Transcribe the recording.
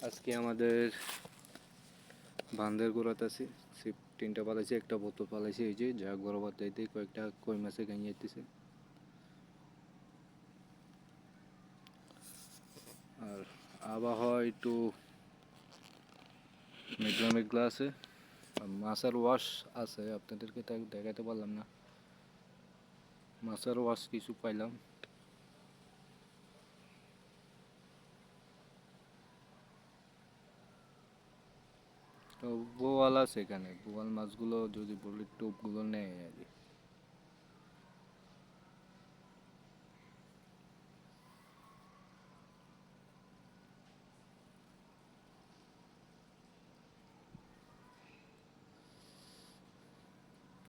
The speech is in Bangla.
আজকে আমাদের বান্দের গোড়াতে আছি। সিপ 3টা পালাইছে, একটা বোতল পালাইছে। এই যে যা গরবার যাইতে কয়েকটা কই মাছে গাইয়ে যাইতেছে। আর আবহাওয়া একটু মেঘলা মেঘলা আছে। মাছের ওয়াশ আছে, আপনাদেরকে তাই দেখাতে পারলাম না। মাছের ওয়াশ কিছু পাইলাম। তো বোয়াল আছে এখানে, বোয়াল মাছগুলো যদি বলি টোপগুলো নেয় আর কি।